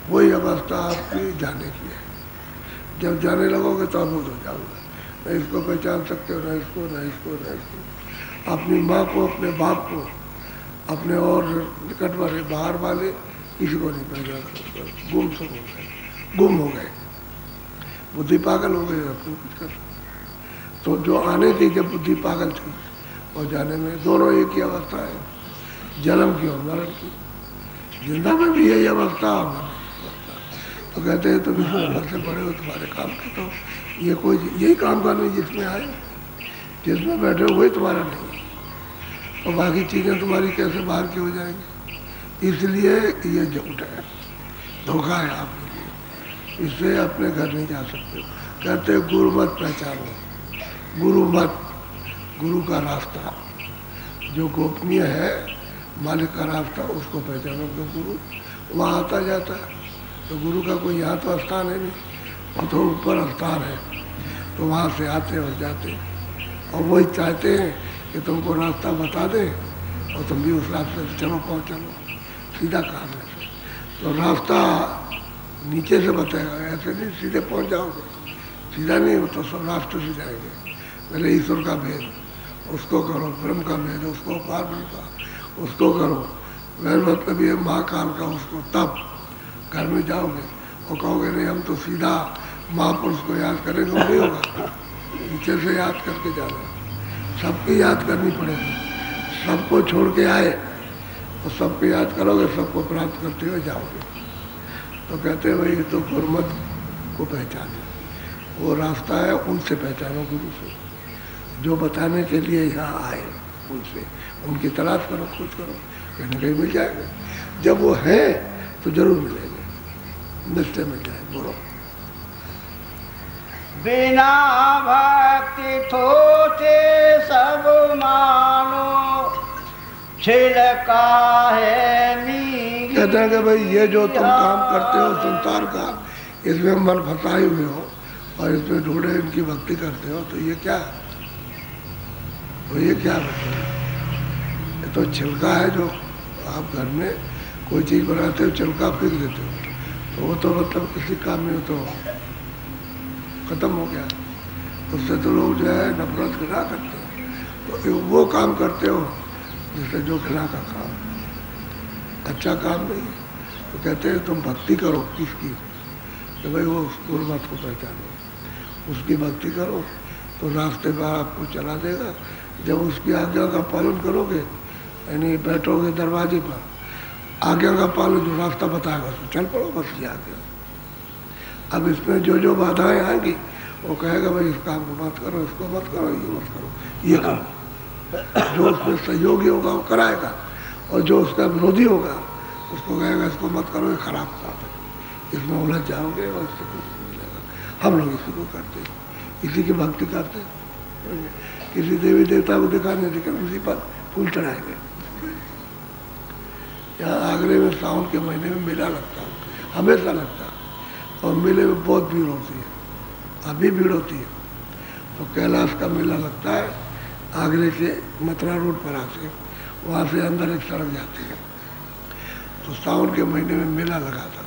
वही अवस्था आपकी जाने की है। जब जाने लगोगे तो अबूझ हो जाओगे, न इसको पहचान सकते हो, न इसको, न इसको, न इसको। अपनी माँ को, अपने बाप को, अपने और निकट वाले बाहर वाले किसी को नहीं पहचान सकते। गुम सब हो गए, गुम हो गए, बुद्धि पागल हो गई, अपने कुछ कर। तो जो आने थी जब बुद्धि पागल थी और जाने में दोनों एक ही अवस्था है, जन्म की और मरण की। जिंदा में भी यही अवस्था, तो कहते हैं तुम इसमें घर से बड़े हो, तुम्हारे काम के तो ये कोई यही काम का नहीं जिसमें आए, जिसमें बैठे हो वही तुम्हारा नहीं, और बाकी चीज़ें तुम्हारी कैसे बाहर की हो जाएंगी। इसलिए ये झूठ है, धोखा है आपके लिए, इससे अपने घर नहीं जा सकते। कहते हैं गुरु मत पहचानो, गुरु मत, गुरु का रास्ता जो गोपनीय है, मालिक का रास्ता, उसको पहचानो। तो गुरु वहाँ आता जाता है, तो गुरु का कोई यहाँ तो स्थान है नहीं, वो तो ऊपर स्थान है, तो वहाँ से आते और जाते, और वही चाहते हैं कि तुमको रास्ता बता दें और तुम भी उस रास्ते से चलो, पहुँच चलो, सीधा काम है। तो रास्ता नीचे से बताएगा, ऐसे नहीं सीधे पहुँच जाओगे, सीधा नहीं हो तो सब रास्ते से जाएंगे। पहले ईश्वर का भेद उसको करो, ब्रह्म का भेद उसको, पार्वती का उसको करो, वह मतलब ये महाकाल का उसको, तब घर में जाओगे और कहोगे नहीं हम तो सीधा महापुरुष को याद करेंगे, वो नहीं होगा, नीचे से याद करके जाना, सबकी याद करनी पड़ेगी। सबको छोड़ के आए तो सबको याद करोगे, सबको प्राप्त करते हुए जाओगे। तो कहते हैं भाई ये तो गुरुमत को पहचानो, वो रास्ता है, उनसे पहचानो, गुरु से, जो बताने के लिए यहाँ आए, उनसे, उनकी तलाश करो, खोज करो, कहीं ना कहीं मिल जाएगा। जब वो है तो जरूर मिलेंगे, निश्चय मिल जाए। बोलो। बिना भक्ति थोचे सब मानो, छिलका है मीठी। कहते हैं कि भाई ये जो तुम काम करते हो संसार का, इसमें मन फंसाए हुए हो और इसमें ढूंढे इनकी भक्ति करते हो, तो ये क्या है? तो ये क्या बताए? ये तो छिलका है, जो आप घर में कोई चीज़ बनाते हो छिलका फेंक देते हो, तो वो तो मतलब किसी काम में तो खत्म हो गया, उससे तो लोग जो है नफरत घृणा करते हैं। तो वो काम करते हो जिससे जो घृणा का काम, अच्छा काम नहीं। तो कहते हैं तुम भक्ति करो किसकी, तो भाई वो गुरुमत को पहचानो, उसकी भक्ति करो तो रास्ते पर आपको चला देगा। जब उसकी आज्ञा का पालन करोगे, यानी बैठोगे दरवाजे पर, आज्ञा का पालन, जो रास्ता बताएगा तो चल पड़ो, बस ये आज्ञा। अब इसमें जो जो बाधाएं आएंगी वो कहेगा भाई इस काम को मत करो, इसको मत करो, ये मत करो, ये करो। जो उसमें सहयोगी होगा वो कराएगा, और जो उसका विरोधी होगा उसको कहेगा इसको मत करो, ये खराब काम है, इसमें उलझ जाओगे और इससे कुछ नहीं मिलेगा। हम लोग इसी को करते हैं, इसी की भक्ति करते हैं। किसी देवी देवता को दिखाने देकर उसी पर फूल चढ़ाएंगे। यहाँ आगरे में सावन के महीने में मेला लगता है, हमेशा लगता है, और मेले में बहुत भीड़ होती है, अभी भीड़ होती है। तो कैलाश का मेला लगता है आगरे से मथुरा रोड पर आके, वहाँ से अंदर एक सड़क जाती है। तो सावन के महीने में मेला लगा था,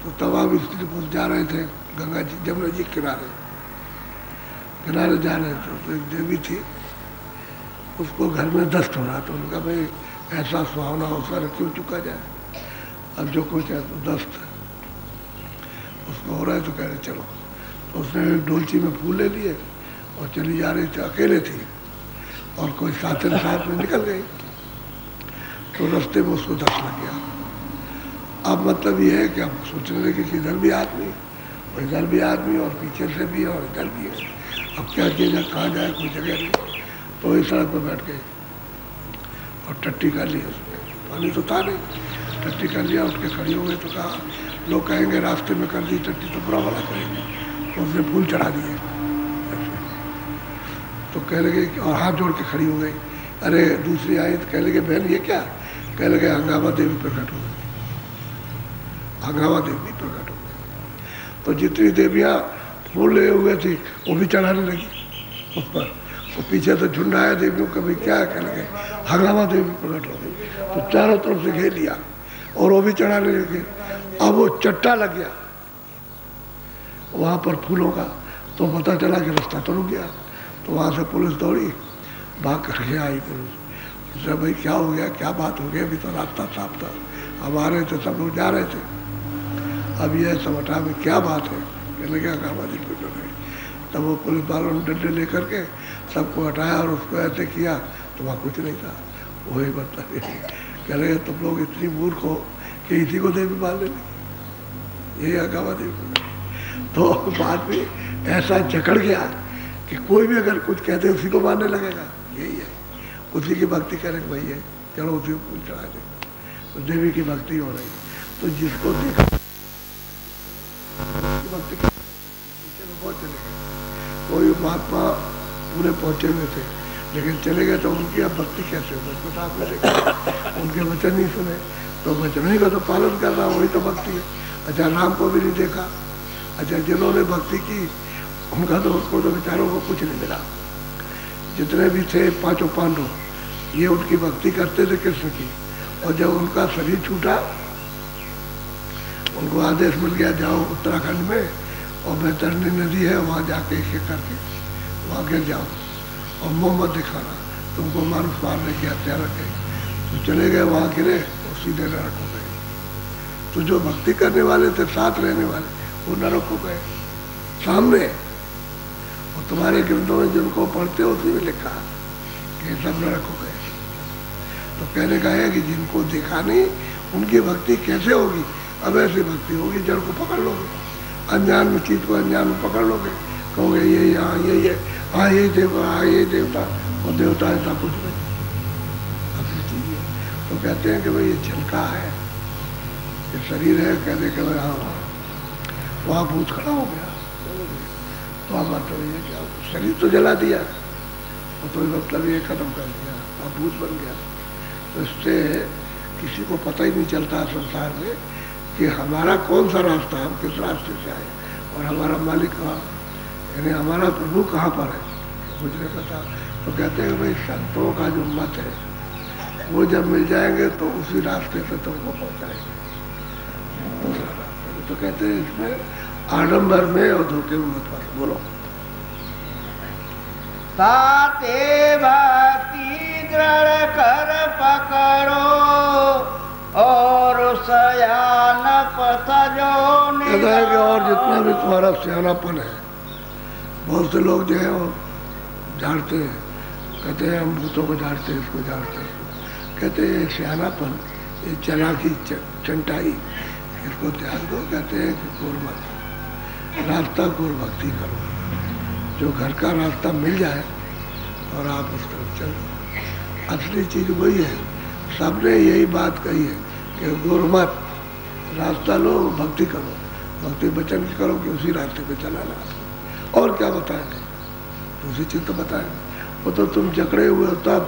तो तमाम स्त्री पुरुष जा रहे थे गंगा जी, जमुना जी किनारे किनारे जा रहे थे। तो एक देवी थी, उसको घर में दस्त हो रहा था। उनका भाई ऐसा सुहावना अवसर क्यों चुका जाए, अब जो कुछ है तो दस्त उसको हो रहा है, तो कह रहे चलो। तो उसने एक डोलची में फूल ले लिए और चली जा रही थी, अकेले थी, और कोई साथी साथ में निकल गई, तो रास्ते में उसको दस्त लग गया। अब मतलब ये है कि अब सोचने लगे कि इधर भी आदमी और इधर भी आदमी और पीछे से भी और इधर भी है, अब क्या किया जाए, कहाँ जाए, कोई जगह नहीं। तो इस सड़क पर बैठ गए और टट्टी कर ली, उसमें पानी तो था नहीं, टट्टी कर लिया, उठ के खड़ी हो गई। तो कहा लोग कहेंगे रास्ते में कर दी टट्टी तो बुरा वाला करेंगे, तो उसने फूल चढ़ा दिए। तो कह लगे, और हाथ जोड़ के खड़ी हो गई। अरे दूसरी आई तो कह लगे बहन ये क्या, कह लगे हंगामा देवी प्रकट हो गई, हंगामा देवी प्रकट हो गई। तो जितनी देवियाँ फूल ले हुए थी वो भी चढ़ाने लगी उस पर, तो पीछे तो झुंड आया देवियों का, भाई क्या है, कह लगे हंगामा देवी प्रकट हो गई। तो चारों तरफ से घेर लिया और वो भी चढ़ाने लगे। अब वो चट्टा लग गया वहां पर फूलों का, तो पता चला कि रास्ता तो रुक गया। तो वहां से पुलिस दौड़ी, भाग करके आई पुलिस। उसने भाई क्या हो गया, क्या बात हो गई, अभी तो रास्ता साफ था, अब आ रहे थे, सब लोग जा रहे थे, अब ये सब हटा में क्या बात है, कहने क्या कामाजी कुछ नहीं। तब वो पुलिस वालों ने डंडे लेकर के सबको हटाया और उसको ऐसे किया तो वहाँ कुछ नहीं था। वही बता कह रहे तुम लोग इतनी मूर्ख हो कि इसी को देवी मान लेने, यही अकामाजी। तो बाद में ऐसा जकड़ गया कि कोई भी अगर कुछ कहते उसी को मानने लगेगा, यही है, उसी की भक्ति करें भाई है, चलो उसी को फूल चढ़ा दे, तो देवी की भक्ति हो रही। तो जिसको देखा भक्ति बहुत चले गए, कोई महात्मा पूरे पहुंचे हुए थे लेकिन चले गए, तो उनकी अब भक्ति कैसे हो, तो आपने देखा उनके वचन नहीं सुने, तो वचन ही का तो पालन करना वही तो भक्ति है। अच्छा राम को भी नहीं देखा, अच्छा जिन्होंने भक्ति की उनका तो उसको तो बेचारों को कुछ नहीं मिला। जितने भी थे पांचों पांडव, ये उनकी भक्ति करते थे कृष्ण की, और जब उनका शरीर छूटा उनको आदेश मिल गया जाओ उत्तराखंड में और बैतरणी नदी है वहाँ जाके एक करके वहाँ गिर जाओ और मुँह मत दिखाना, तुमको मानुष मारने की हत्या रखे। तो चले गए वहाँ गिरे और सीधे नरक हो गए। तो जो भक्ति करने वाले थे साथ रहने वाले वो नरक हो गए सामने, और तुम्हारे ग्रंथों में जिनको पढ़ते हो उसमें लिखा कि सब नरक हो गए। तो कहने का है कि जिनको देखा नहीं उनकी भक्ति कैसे होगी, अब ऐसी भक्ति होगी जड़ को पकड़ लोगे, अनजान में चीज को अनजान में पकड़ लोगे, कहोगे ये यहाँ यही है, हाँ यही देवता, हाँ यही देवता, और देवता ऐसा कुछ नहीं अपनी चीज है। तो कहते हैं कि भाई ये झलका है, ये शरीर है, कहते कि भाई हाँ वहाँ भूत खड़ा हो गया, तो आप बात ये क्या शरीर तो जला दिया और तो मतलब ये खत्म कर दिया, अब भूत बन गया। तो इससे किसी को पता ही नहीं चलता संसार में कि हमारा कौन सा रास्ता है, हम किस रास्ते से आए और हमारा मालिक कहाँ, यानी हमारा प्रभु कहाँ पर है, कुछ नहीं पता। तो कहते हैं भाई संतों का जो मत है वो जब मिल जाएंगे तो उसी रास्ते से तुमको पहुँचाएंगे। तो कहते हैं इसमें आडम्बर में और धोखे में मत पड़ो। बोलो ताते भक्ति दृढ़ कर पकड़ो और सयान पथ जो कहता है कि और जितना भी तुम्हारा सियानापन है, बहुत से लोग जो है वो झाड़ते हैं, कहते हैं हम भूतों को झाड़ते हैं, इसको झाड़ते हैं, कहते हैं सियानापन, ये चालाकी चंटाई, इसको त्याग दो। कहते हैं कि गुरमत रास्ता गुर भक्ति करो, जो घर का रास्ता मिल जाए और आप उस तरफ चलो। असली चीज वही है, सबने यही बात कही है कि गुरमत रास्ता लो, भक्ति करो, भक्ति वचन करो कि उसी रास्ते पे चलाना। और क्या बताएंगे, दूसरी चीज तो बताएंगे, वो तो तुम जकड़े हुए हो। तब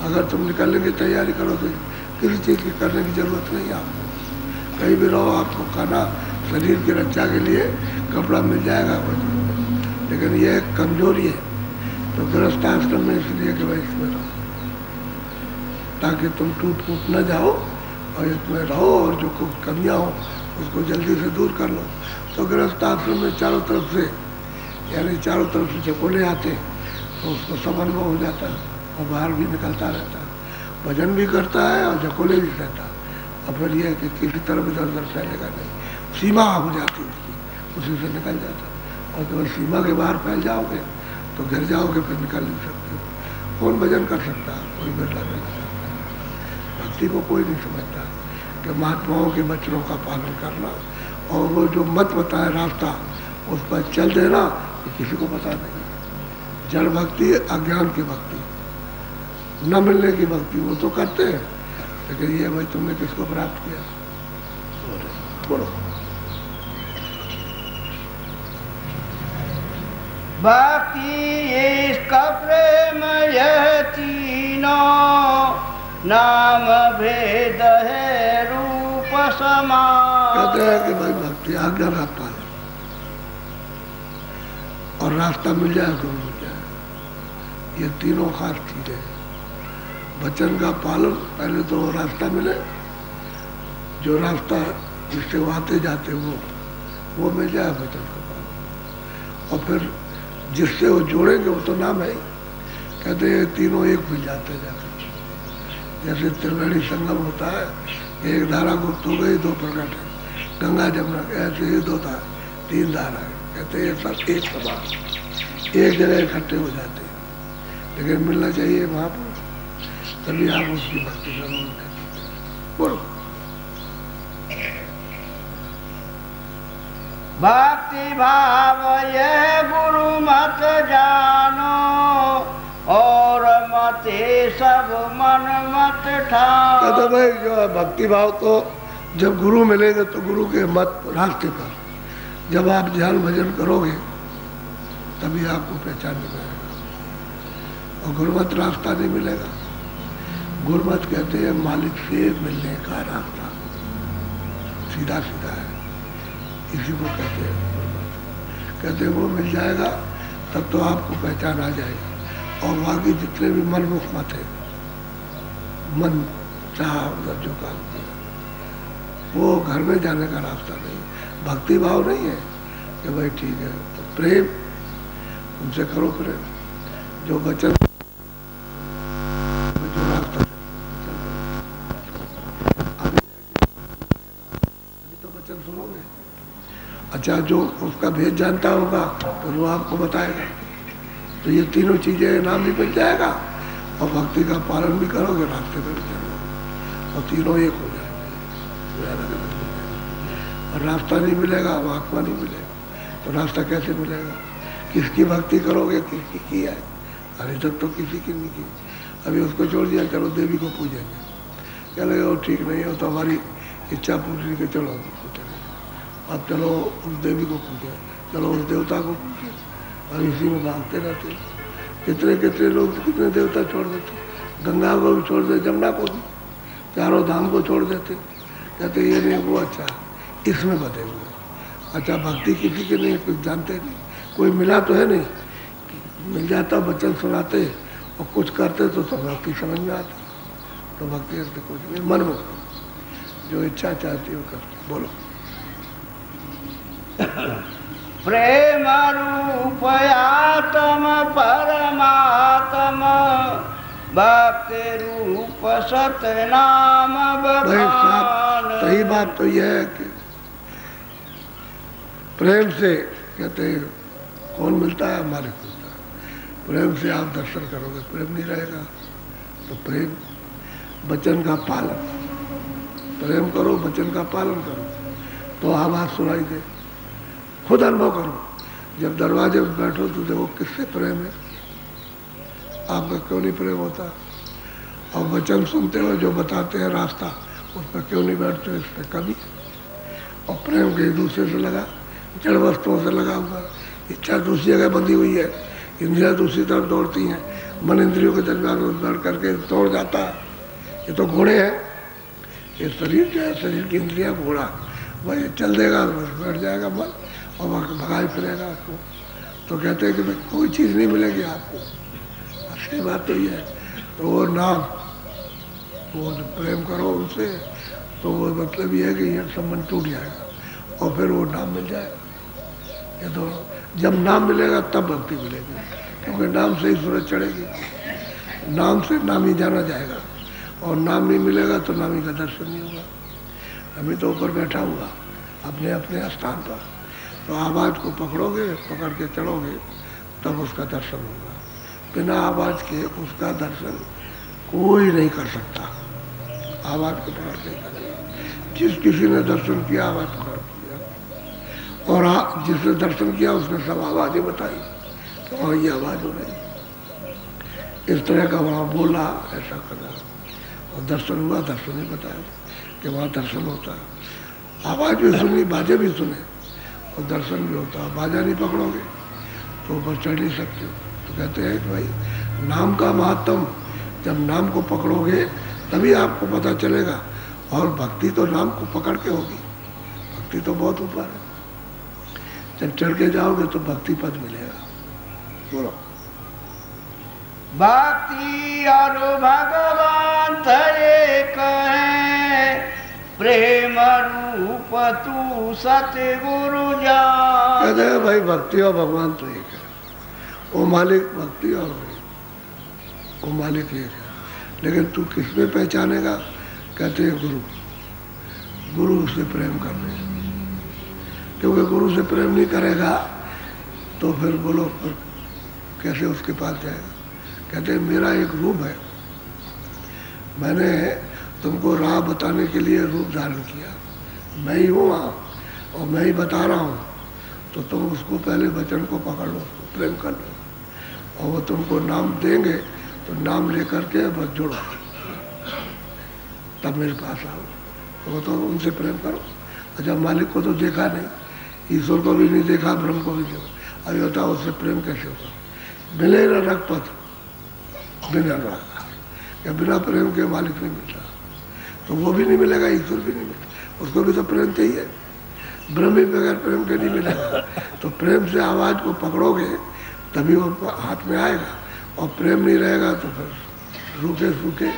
अगर तुम निकलने की तैयारी करो तो किसी चीज की करने की जरूरत नहीं है आपको, कहीं भी रहो, आपको खाना शरीर की रक्षा के लिए कपड़ा मिल जाएगा, लेकिन यह एक कमजोरी है। तो गृहस्थ आश्रम में इसलिए कि भाई इसमें रहो ताकि तुम टूट फूट न जाओ और इसमें रहो, और जो कुछ कमियाँ हो उसको जल्दी से दूर कर लो। तो गृहस्थ आश्रम में चारों तरफ से, यानी चारों तरफ से झकोले आते हैं तो उसको सब अनुभव हो जाता है और बाहर भी निकलता रहता है, भजन भी करता है और झकोले भी रहता है। और फिर यह कि किसी तरफ इधर उधर फैलेगा नहीं, सीमा हो जाती है उसकी, उसी से निकल जाता है। और जब सीमा के बाहर फैल जाओगे तो गिर जाओगे, फिर निकल नहीं सकते हो। कौन भजन कर सकता है, कोई बैठा नहीं कर सकता। भक्ति को कोई नहीं समझता कि महात्माओं के वचनों का पालन करना और वो जो मत बताए रास्ता उस पर चल देना, ये किसी को पता नहीं। जड़ भक्ति, अज्ञान की भक्ति, न मिलने की भक्ति वो तो करते हैं, लेकिन ये भाई तुमने किसको प्राप्त किया। बोलो भक्ति इसका प्रेम यह तीनों, नाम भेद है रूप समान। कहते हैं कि भाई भक्ति आज्ञा रास्ता है, और रास्ता मिल जाए तो मिल जाए, ये तीनों खास चीजें। वचन का पालन, पहले तो रास्ता मिले, जो रास्ता जिससे वो आते जाते वो मिल जाए वचन का पालन। और फिर जिससे वो जोड़ेंगे वो तो नाम है ही। कहते हैं तीनों एक मिल जाते हैं जाकर। जैसे त्रिवेणी संगम होता है, एक धारा गुप्त हो गई, दो प्रकट है, गंगा जमुना, ऐसे ही दो धारा, तीन धारा है। कहते हैं सब एक समान एक जगह इकट्ठे हो जाते हैं। लेकिन मिलना चाहिए महापुरुष, तभी आप उसकी भक्ति करोगे। बोलो। भक्ति भाव ये गुरु मत जानो, और मते सब मन मत ठानो। कहते भाई जो है भक्ति भाव तो जब गुरु मिलेंगे तो गुरु के मत रास्ते पर जब आप ध्यान भजन करोगे तभी आपको पहचान मिलेगा। और गुरुमत रास्ता नहीं मिलेगा। गुरुमत कहते हैं मालिक से मिलने का रास्ता, सीधा सीधा है, इसी को कहते हैं गुरुमत। कहते हैं वो मिल जाएगा तब तो आपको पहचान आ जाएगी। और बाकी जितने भी मनमुख मत है, मन चाहा उधर जो काम किया, वो घर में जाने का रास्ता नहीं। भक्ति भाव नहीं है कि भाई ठीक है तो प्रेम उनसे करो, प्रेम जो वचन जो रास्ता अभी तो वचन सुनोगे। अच्छा जो उसका भेद जानता होगा तो वो आपको बताएगा। तो ये तीनों चीजें नाम भी मिल जाएगा और भक्ति का पालन भी करोगे, रास्ते पर भी चलोगे और तीनों एक हो जाएंगे। और रास्ता नहीं मिलेगा, आत्मा नहीं मिलेगा तो रास्ता कैसे मिलेगा? किसकी भक्ति करोगे, किसकी की है? अभी तक तो किसी की नहीं की। अभी उसको छोड़ दिया, चलो देवी को पूजेंगे, क्या लगे वो ठीक नहीं हो तो हमारी इच्छा पूरी के चलो अब चलो उस देवी को पूजे, चलो उस देवता को पूजे। और इसी में भागते रहते। कितने कितने लोग कितने देवता छोड़ देते, गंगा को भी छोड़ देते, जमुना को भी, चारों धाम को छोड़ देते। कहते ये नहीं वो अच्छा, इसमें बधे हुए। अच्छा भक्ति किसी की नहीं, कुछ जानते नहीं, कोई मिला तो है नहीं, मिल जाता वचन सुनाते और कुछ करते तो भक्ति समझ में आती। तो भक्ति करते कुछ नहीं, मन में जो इच्छा चाहती है वो करते। बोलो। प्रेम रूप आत्म परमात्मा, भक्ति रूप सतनाम बखान। सही बात तो यह है कि प्रेम से कहते हैं कौन मिलता है, हमारे मिलता है। प्रेम से आप दर्शन करोगे, प्रेम नहीं रहेगा तो प्रेम वचन का पालन, प्रेम करो वचन का पालन करो तो आवाज सुनाई दे। खुद अनुभव करो, जब दरवाजे पर बैठो तो देखो किससे प्रेम है, आपका क्यों नहीं प्रेम होता। और वचन सुनते हो जो बताते हैं रास्ता, उस पर क्यों नहीं बैठते हो, इस पर कभी। और प्रेम कहीं दूसरे से लगा, जड़ वस्तुओं से लगा हुआ, इच्छा दूसरी जगह बंधी हुई है, इंद्रियां दूसरी तरफ दौड़ती हैं, मन इंद्रियों के दरमियान दौड़ करके दौड़ जाता है। ये तो घोड़े हैं, ये शरीर जो है, शरीर की इंद्रियां घोड़ा, वही चल देगा बस बैठ जाएगा मन और भगाई फिरेगा आपको। तो कहते हैं कि भाई कोई चीज़ नहीं मिलेगी आपको, असली बात तो ये है। तो वो नाम, वो प्रेम करो उनसे तो वो मतलब ये है कि ये संबंध टूट जाएगा और फिर वो नाम मिल जाएगा। ये तो जब नाम मिलेगा तब भक्ति मिलेगी, क्योंकि नाम से ही सूरज चढ़ेगी, नाम से नाम ही जाना जाएगा। और नाम नहीं मिलेगा तो नामी का दर्शन नहीं होगा। अभी तो ऊपर बैठा हुआ अपने अपने स्थान पर, तो आवाज़ को पकड़ोगे, पकड़ के चढ़ोगे तब उसका दर्शन होगा। बिना आवाज़ के उसका दर्शन कोई नहीं कर सकता। आवाज़ को पकड़ के करेगा। जिस किसी ने दर्शन किया आवाज़ पकड़ किया, और जिसने दर्शन किया उसने सब आवाज़ें बताई तो वहाँ ये आवाज़ हो रही, इस तरह का वहाँ बोला, ऐसा करा और दर्शन हुआ। दर्शन ही बताया कि वहाँ दर्शन होता है। आवाज़ भी सुनी, बाजे भी सुने और दर्शन भी होता है। बाजा नहीं पकड़ोगे तो ऊपर चढ़ नहीं सकते हो। तो कहते हैं कि भाई नाम का महत्व, जब नाम को पकड़ोगे तभी आपको पता चलेगा। और भक्ति तो नाम को पकड़ के होगी, भक्ति तो बहुत ऊपर है। जब चढ़ के जाओगे तो भक्ति पद मिलेगा। बोलो। भक्ति और भगवान एक है, प्रेम रूप तू सतगुरु जान। कहते हैं भाई भक्ति और भगवान तो एक है, वो मालिक भक्ति और वो मालिक एक है, लेकिन तू किस में पहचानेगा? कहते हैं गुरु, गुरु से प्रेम कर ले, क्योंकि गुरु से प्रेम नहीं करेगा तो फिर बोलो फिर कैसे उसके पास जाएगा? कहते हैं मेरा एक रूप है, मैंने तुमको राह बताने के लिए रूप धारण किया, मैं ही हूँ वहाँ और मैं ही बता रहा हूँ, तो तुम उसको पहले वचन को पकड़ लो, उसको प्रेम कर लो, और वो तुमको नाम देंगे तो नाम लेकर के बस जुड़ो, तब मेरे पास आओ। तो वो तो उनसे प्रेम करो। अच्छा मालिक को तो देखा नहीं, ईश्वर को भी नहीं देखा, ब्रह्म को भी नहीं देखा, अभी बताओ उससे प्रेम कैसे होगा? मिले न रघुपत बिना राग, क्या बिना प्रेम के मालिक नहीं मिलता? तो वो भी नहीं मिलेगा, ईश्वर भी नहीं मिलता, उसको भी तो प्रेम चाहिए। ब्रह्म भी बगैर प्रेम के नहीं मिलेगा। तो प्रेम से आवाज़ को पकड़ोगे तभी वो हाथ में आएगा, और प्रेम नहीं रहेगा तो फिर रूखे सूखे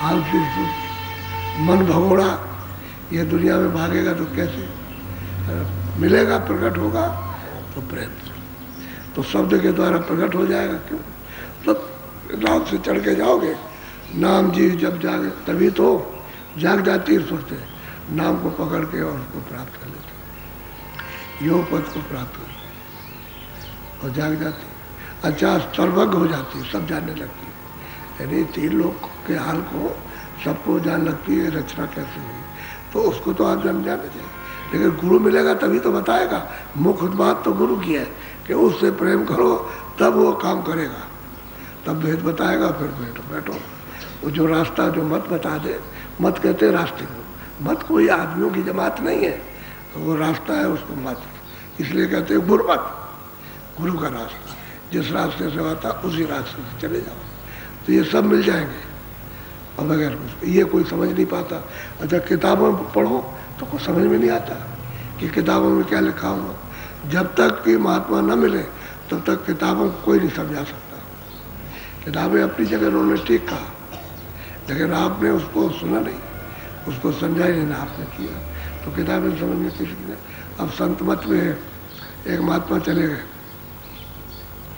आलसी मन भगोड़ा ये दुनिया में भागेगा तो कैसे मिलेगा? प्रकट होगा तो प्रेम से, तो शब्द के द्वारा प्रकट हो जाएगा। क्यों? तब नाम से चढ़ के जाओगे, नाम जी जब जागे तभी तो जाग जाती है सुरते, नाम को पकड़ के और उसको प्राप्त कर लेते, योग पद को प्राप्त कर लेते और जाग जाती है। अच्छा सर्वज्ञ हो जाती है, सब जानने लगती है, यानी तीन लोग के हाल को सबको जान लगती है, रचना कैसे हुई, तो उसको तो आप जान जाना चाहिए। लेकिन गुरु मिलेगा तभी तो बताएगा। मुख्य बात तो गुरु की है कि उससे प्रेम करो तब वो काम करेगा, तब भेद बताएगा, फिर बैठो। वो जो रास्ता जो मत बता दे, मत कहते हैं रास्ते को, मत कोई आदमियों की जमात नहीं है, तो वो रास्ता है उसको मत, इसलिए कहते हैं गुरमत, गुरु का रास्ता, जिस रास्ते से आता उसी रास्ते से चले जाओ, तो ये सब मिल जाएंगे। और बगैर कुछ ये कोई समझ नहीं पाता। अच्छा किताबों में पढ़ो तो कुछ समझ में नहीं आता कि किताबों में क्या लिखा हुआ। जब तक कि महात्मा न मिले तब तक किताबों को कोई नहीं समझा सकता। किताबें अपनी जगह उन्होंने ठीक कहा, लेकिन आपने उसको सुना नहीं, उसको समझा ही नहीं, आपने किया, तो किताबें समझ में किसी ने। अब संत मत में एक महात्मा चले गए,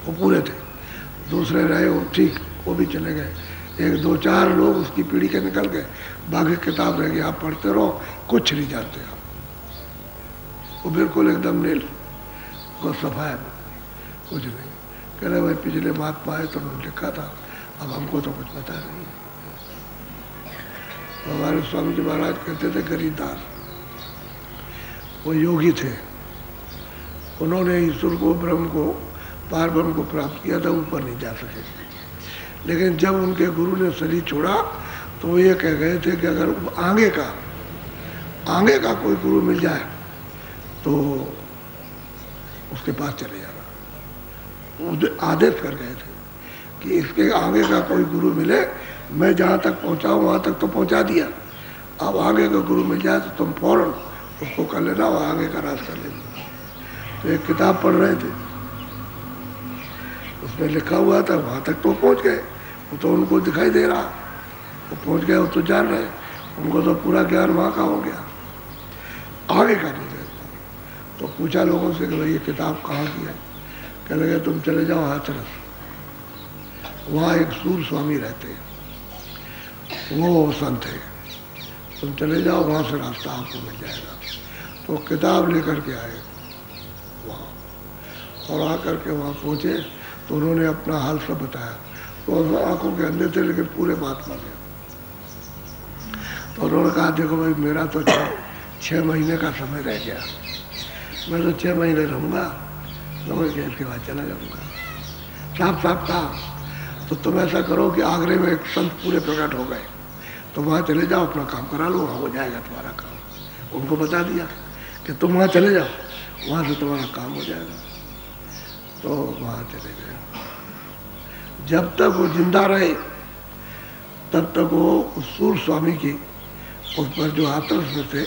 वो पूरे थे, दूसरे रहे वो ठीक, वो भी चले गए, एक दो चार लोग उसकी पीढ़ी के निकल गए, बाकी किताब रह गई, आप पढ़ते रहो, कुछ नहीं जानते आप। वो बिल्कुल एकदम नील, वो सफाया, कुछ नहीं। कह रहे भाई पिछले महात्मा आए तो उन्होंने लिखा था, अब हमको तो कुछ पता नहीं। तो हमारे स्वामी जी महाराज कहते थे गरीबदास, वो योगी थे, उन्होंने ईश्वर को, ब्रह्म को, पार ब्रह्म को प्राप्त किया था, ऊपर नहीं जा सके। लेकिन जब उनके गुरु ने शरीर छोड़ा तो वो ये कह गए थे कि अगर आगे का कोई गुरु मिल जाए तो उसके पास चले जाना। वो आदेश कर गए थे कि इसके आगे का कोई गुरु मिले, मैं जहाँ तक पहुँचाऊँ वहाँ तक तो पहुँचा दिया, अब आगे का गुरु मिल जाए तो तुम फौरन उसको कर लेना और आगे का रास्ता ले लेना। तो एक किताब पढ़ रहे थे, उसमें लिखा हुआ था, वहाँ तक तो पहुँच गए, वो तो उनको दिखाई दे रहा, वो पहुँच गए, वो तो जान रहे, उनको तो पूरा ज्ञान वहाँ का हो गया, आगे का नहीं रहता। तो पूछा लोगों से कि भाई ये किताब कहाँ की है? कह लगे तुम चले जाओ हाथरस, वहाँ एक सूर स्वामी रहते हैं, वो संत है, तुम चले जाओ, वहाँ से रास्ता आपको मिल जाएगा। तो किताब लेकर के आए वहाँ, और आकर के वहाँ पहुँचे तो उन्होंने अपना हाल सब बताया। तो आंखों के अंदर थे लेकिन पूरे महात्मा थे। तो उन्होंने कहा देखो भाई मेरा तो 6 महीने का समय रह गया, मैं तो 6 महीने रहूँगा, समझ गए, इसके बाद चला जाऊँगा। साफ साफ कहा। तो तुम ऐसा करो कि आगरे में एक संत पूरे प्रकट हो गए, तो वहाँ चले जाओ, अपना काम करा लो, वहाँ हो जाएगा तुम्हारा काम। उनको बता दिया कि तुम वहाँ चले जाओ, वहाँ से तुम्हारा काम हो जाएगा। तो वहाँ चले गए। जब तक वो जिंदा रहे तब तक वो उस सूर स्वामी की, उस पर जो हाथरस में थे,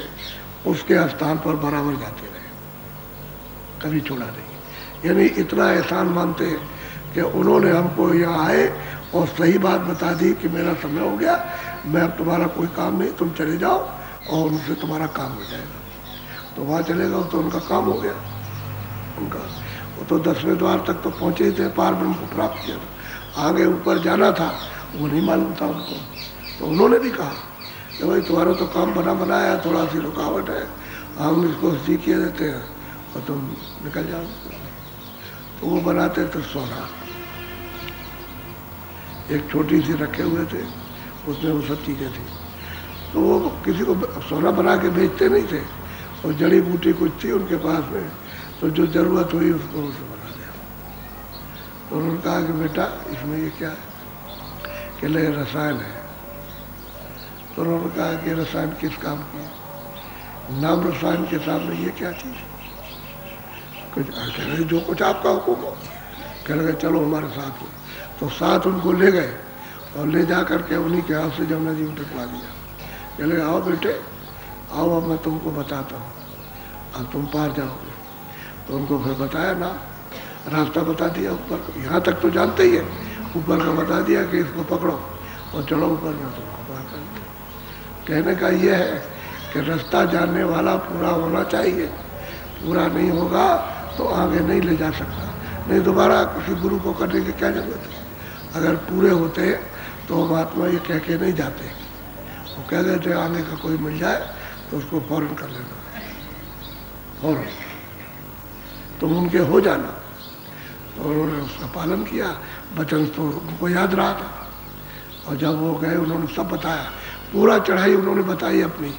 उसके स्थान पर बराबर जाते रहे, कभी छोड़ा नहीं। यानी इतना एहसान मानते कि उन्होंने हमको यहाँ आए और सही बात बता दी कि मेरा समय हो गया, मैं अब तुम्हारा कोई काम नहीं, तुम चले जाओ, और उनसे तुम्हारा काम हो जाएगा। तो वहाँ चलेगा तो उनका काम हो गया उनका। वो तो 10वें द्वार तक तो पहुँचे ही थे, पार ब्रह्म को प्राप्त किया था। आगे ऊपर जाना था वो नहीं मालूम था उनको। तो उन्होंने भी कहा कि भाई तुम्हारा तो काम बना बनाया, थोड़ा सी रुकावट है, हम इसको सीखिए देते हैं और तुम निकल जाओ। तो वो बनाते थे सोना, एक छोटी सी रखे हुए थे, उसमें वो सब चीज़ें थी। तो वो किसी को सोना बना के बेचते नहीं थे, और जड़ी बूटी कुछ थी उनके पास में, तो जो ज़रूरत हुई उसको उसे बना दिया। तो उन्होंने कहा कि बेटा इसमें ये क्या है? कि ले रसायन है। तो उन्होंने कहा कि रसायन किस काम की है? नाम रसायन के सामने ये क्या चीज़? कुछ कह रहे जो कुछ आपका हुक्म हो। कह लगे चलो हमारे साथ हो। तो साथ उनको ले गए और ले जा करके उन्हीं के हाथ से जमुना जी में टकरा दिया। कह लगे आओ बेटे आओ, अब मैं तुमको बताता हूँ, अब तुम पार जाओगे। तो उनको फिर बताया ना, रास्ता बता दिया ऊपर, यहाँ तक तो जानते ही है, ऊपर का बता दिया कि इसको पकड़ो और चलो ऊपर में, तुमको पार कर दिया। कहने का ये है कि रास्ता जानने वाला पूरा होना चाहिए, पूरा नहीं होगा तो आगे नहीं ले जा सकता। नहीं दोबारा किसी गुरु को करने की क्या जरूरत है? अगर पूरे होते तो महात्मा ये कह के नहीं जाते, वो कह देते आगे का कोई मिल जाए तो उसको फौरन कर लेना, फौरन तुम उनके हो जाना। तो उन्होंने उसका पालन किया, वचन तो उनको याद रहा था। और जब वो गए उन्होंने सब बताया, पूरा चढ़ाई उन्होंने बताई अपनी,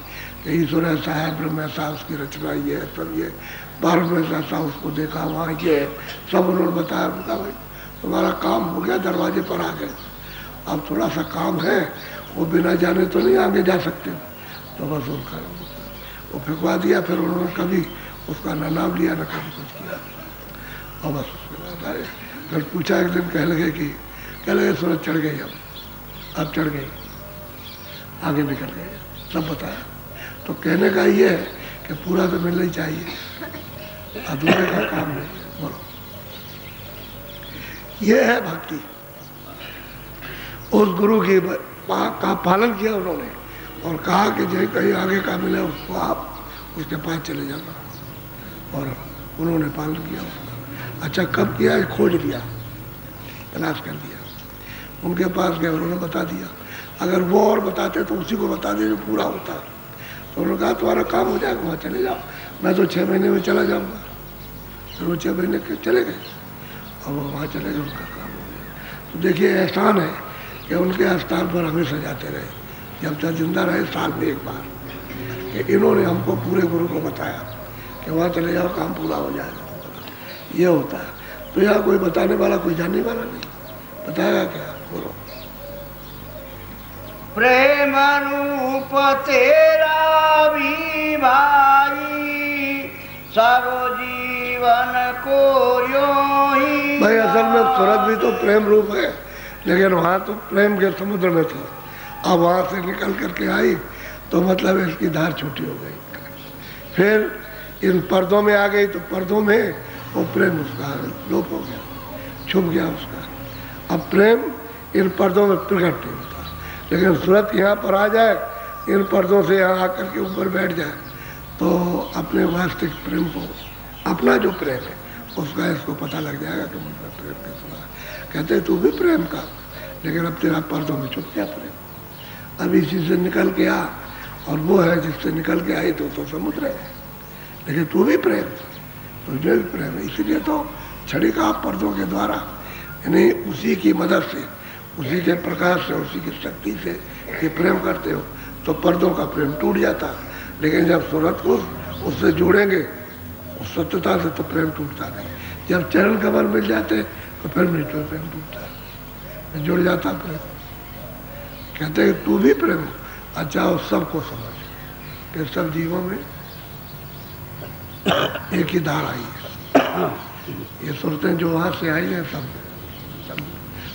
कि ईश्वर ऐसा है, ब्रह्म ऐसा, उसकी रचना ये है, सब ये, भारत में ऐसा, उसको देखा वहाँ ये है, सब उन्होंने बताया। उनका भाई तुम्हारा काम हो गया, दरवाजे पर आ गए, अब थोड़ा सा काम है, वो बिना जाने तो नहीं आगे जा सकते। तो बस उनका वो फेंकवा दिया। फिर उन्होंने कभी उसका न नाम लिया न कभी कुछ किया। और बस उसके बाद आए, फिर पूछा एक दिन, कह लगे सूरज चढ़ गई, अब चढ़ गई, आगे निकल गए, सब बताया। तो कहने का ये है कि पूरा तो मिलना ही चाहिए, अधूरे का काम नहीं। बोलो, ये है भक्ति। उस गुरु की का पालन किया उन्होंने और कहा कि जो कहीं आगे का मिले उसको आप उसके पास चले जाना, और उन्होंने पालन किया उसका। अच्छा कब किया? खोज लिया, तलाश कर दिया, उनके पास गए, उन्होंने बता दिया। अगर वो और बताते तो उसी को बता दे जो पूरा होता। तो उन्होंने कहा तुम्हारा काम हो जाएगा, वहाँ चले जाओ, मैं तो 6 महीने में चला जाऊँगा। फिर वो 6 महीने के चले गए और वो वहाँ चले गए, उनका काम हो गया। तो देखिए एहसान है कि उनके स्थान पर हमेशा जाते रहे, जब तक जिंदा रहे, साल में एक बार, कि इन्होंने हमको पूरे गुरु को बताया कि वहाँ चले जाओ, काम पूरा हो जाएगा। ये होता है। तो यहाँ कोई बताने वाला, कोई जानने वाला नहीं, बताएगा क्या? बोलो। प्रेम रूप तेरा भी भाई, सब जीवन को यूं ही। भाई असल में सूरज भी तो प्रेम रूप है, लेकिन वहाँ तो प्रेम के समुद्र में थी। अब वहाँ से निकल करके आई तो मतलब इसकी धार छोटी हो गई, फिर इन पर्दों में आ गई, तो पर्दों में वो प्रेम उसका लोप हो गया, छुप गया उसका। अब प्रेम इन पर्दों में प्रकट नहीं होता, लेकिन सूरत यहाँ पर आ जाए, इन पर्दों से यहाँ आकर के ऊपर बैठ जाए, तो अपने वास्तविक प्रेम को, अपना जो प्रेम है उसका इसको पता लग जाएगा कि मुझे प्रेम कैसा है। कहते तू भी प्रेम का, लेकिन अब तेरा पर्दों में छुप गया प्रेम। अब इसी से निकल के आ, और वो है जिससे निकल के आई तो समुद्र है, लेकिन तू भी प्रेम, तुझे भी प्रेम है। इसीलिए तो छड़ी का पर्दों के द्वारा, यानी उसी की मदद से, उसी के प्रकाश से, उसी की शक्ति से ये प्रेम करते हो, तो पर्दों का प्रेम टूट जाता। लेकिन जब सूरत को उससे जोड़ेंगे, उस सत्यता से, तो प्रेम टूटता नहीं। जब चरण कमल मिल जाते तो फिर नहीं तो प्रेम टूटता, जुड़ जाता प्रेम। कहते हैं तू भी प्रेम। अच्छा और सबको समझ कि सब जीवों में एक ही धार आई है। ये सूरतें जो वहाँ से आई हैं सब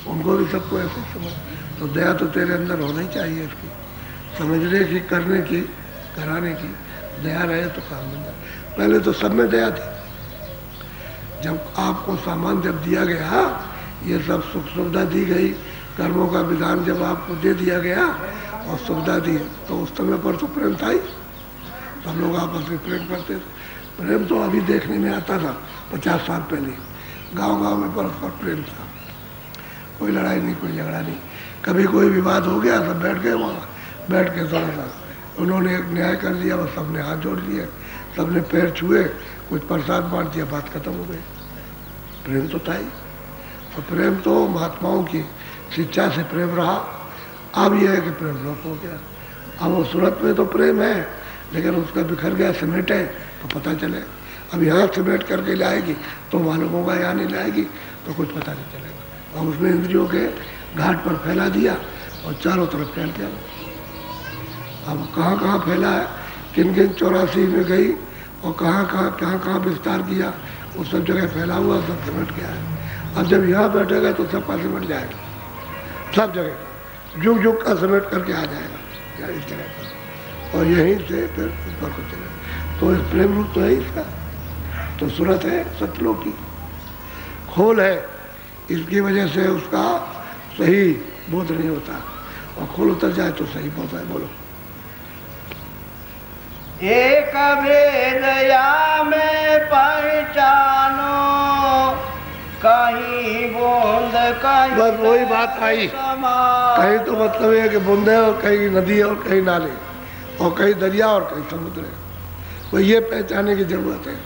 उनको भी सबको ऐसे समझ। तो दया तो तेरे अंदर होनी चाहिए, इसकी समझने की, करने की, कराने की दया रहे तो काम मिल जाए। पहले तो सब में दया थी। जब आपको सामान जब दिया गया, ये सब सुख सुविधा दी गई, कर्मों का विधान जब आपको दे दिया गया और सुविधा दी, तो उस समय पर तो प्रेम था ही। सब लोग आपस में प्रेम करते थे। प्रेम तो अभी देखने में आता था, 50 साल पहले गांव-गांव में परस्पर प्रेम था, कोई लड़ाई नहीं, कोई झगड़ा नहीं। कभी कोई विवाद हो गया, सब बैठ गए वहाँ, बैठ के थोड़ा सा उन्होंने एक न्याय कर दिया, बस सबने हाथ जोड़ दिए, सबने पैर छुए, कुछ प्रसाद बांट दिया, बात खत्म हो गई। प्रेम तो था ही। तो प्रेम तो महात्माओं की शिक्षा से प्रेम रहा। अब यह है कि प्रेम लोप हो गया। अब वो सूरत में तो प्रेम है, लेकिन उसका बिखर गया, समेट है तो पता चले। अब यहाँ समेट करके लाएगी तो मालूम होगा, यहाँ नहीं लाएगी तो कुछ पता नहीं चलेगा। और उसने इंद्रियों के घाट पर फैला दिया और चारों तरफ फैल गया। अब कहाँ कहाँ फैला है, किन किन 84 में गई और कहाँ विस्तार किया, वो सब जगह फैला हुआ, सब समेट गया है। अब जब यहाँ बैठेगा तो सबका समेट जाएगा, सब जगह जुग जुग का समेट करके आ जाएगा इस जगह पर, और यहीं से फिर ऊपर को चलेगा। तो इस प्रेम रूप तो है इसका। तो सूरत है सतलोक की, खोल है, इसकी वजह से उसका सही बोध नहीं होता, और खोल उतर जाए तो सही बोध है। बोलो। एक भेद या में पहचानो, कहीं बूंद कहीं, बस वही बात आई। कहीं तो मतलब है कि बूंदे और कहीं नदी और कहीं नाले और कहीं दरिया और कहीं समुद्र है, तो ये पहचानने की जरूरत है।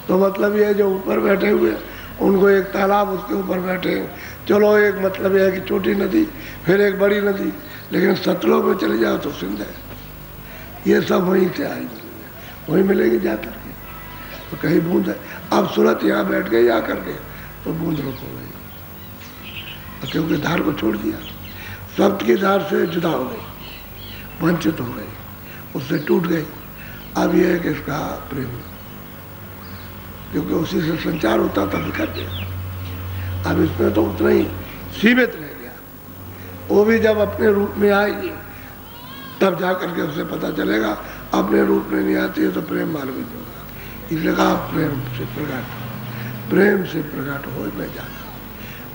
तो मतलब ये जो ऊपर बैठे हुए उनको एक तालाब, उसके ऊपर बैठे, चलो एक मतलब ये है कि छोटी नदी, फिर एक बड़ी नदी, लेकिन सतलोक में चले जाओ तो सिंध है। ये सब वहीं से आएंगे, वहीं मिलेगी जा करके। तो कहीं बूंद है। अब सूरत यहाँ बैठ गई आ करके तो बूंद रोक हो गई, क्योंकि धार को छोड़ दिया, शब्द की धार से जुदा हो गई, वंचित हो गई, उससे टूट गई। अब यह है कि इसका प्रेम, क्योंकि उसी से संचार होता था, बिखर गया। अब इसमें तो उतना ही सीमित रह गया। वो भी जब अपने रूप में आएगी तब जा करके उसे पता चलेगा, अपने रूप में नहीं आती है तो प्रेम मालूम नहीं होगा। इसलिए कहा प्रेम से प्रकट, प्रेम से प्रकट हो मैं जाना,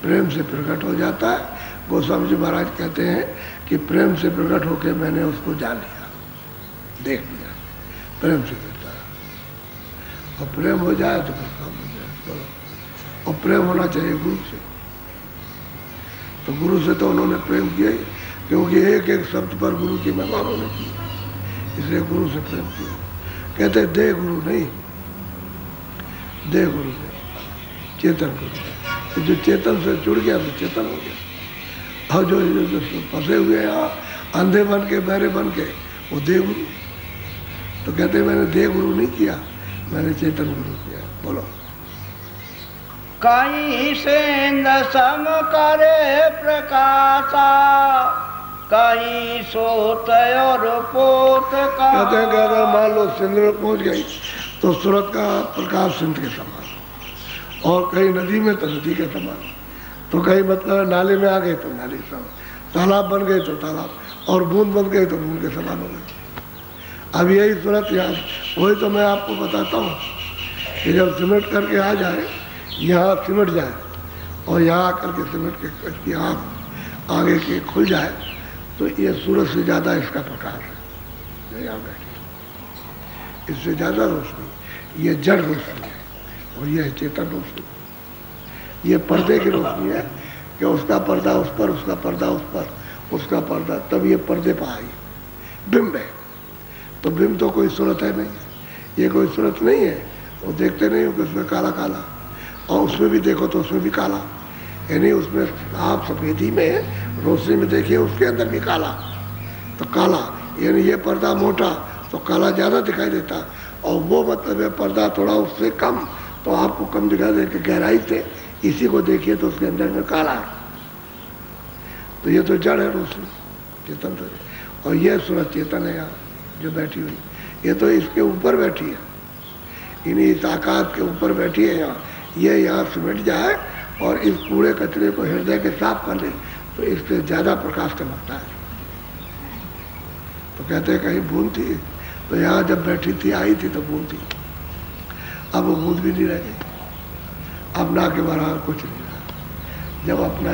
प्रेम से प्रकट हो जाता है। गोस्वामी जी महाराज कहते हैं कि प्रेम से प्रकट होकर मैंने उसको जान लिया, देख लिया, प्रेम से करता है। और प्रेम हो जाए तो फिर काम हो जाए। बोलो। और प्रेम होना चाहिए गुरु से। तो गुरु से तो उन्होंने प्रेम किया ही, क्योंकि एक एक शब्द पर गुरु की महिमा उन्होंने की, इसलिए गुरु से प्रेम किया। कहते दे गुरु नहीं, दे गुरु नहीं, चेतन गुरु। तो जो चेतन से जुड़ गया तो चेतन हो गया। और जो फंसे हुए हैं अंधे बन के, बहरे बन के, वो दे गुरु। तो कहते मैंने दे गुरु नहीं किया, मैंने चेतन गुरु किया। बोलो। कहीं सेंद सम करे प्रकाशा, कहीं सोत और पोत का। कहते हैं कि अगर मान लो सिंध में पहुंच गई तो सूरत का प्रकाश सिंध के समान, और कहीं नदी में तो नदी के समान, तो कहीं मतलब नाले में आ गए तो नाले के समान, तालाब बन गए तो तालाब, और बूंद बन गए तो बूंद के समान हो गए। अब यही सूरत यहाँ, वही तो मैं आपको बताता हूँ कि जब सिमट करके आ जाए, यहाँ सिमट जाए और यहाँ आकर के सिमट के आँख आगे के खुल जाए, तो ये सूरज से ज़्यादा इसका प्रकाश है। यहाँ बैठे, इससे ज़्यादा रोशनी, ये जड़ रोशनी है और यह चेतन रोशनी। ये पर्दे की रोशनी है कि उसका पर्दा उस पर, उसका पर्दा उस पर, उसका पर्दा, तब ये पर्दे पर आई बिंब है। तो बिंब तो कोई सूरत है नहीं, ये कोई सूरत नहीं है। वो देखते नहीं हो कि उसमें काला काला, और उसमें भी देखो तो उसमें भी काला, यानी उसमें आप सफ़ेदी में रोशनी में देखिए उसके अंदर भी काला, तो काला यानी ये पर्दा मोटा तो काला ज़्यादा दिखाई देता, और वो मतलब है पर्दा थोड़ा उससे कम तो आपको कम दिखाई दे, गहराई से इसी को देखिए तो उसके अंदर में काला है। तो ये तो जड़ है रोशनी, चेतन तो, और ये सूरज चेतन है यहाँ जो बैठी हुई, ये तो इसके ऊपर बैठी है, इन्हीं इस आकाश के ऊपर बैठी है यहाँ। ये यहाँ सिमट जाए और इस कूड़े कचरे को हृदय के साफ कर ले तो इससे ज़्यादा प्रकाश चमकता है। तो कहते हैं कहीं बूंद थी, तो यहाँ जब बैठी थी, आई थी तो बूंद थी, अब वो बूंद भी नहीं रह गई, अब ना के बराबर कुछ नहीं रहा। जब अपना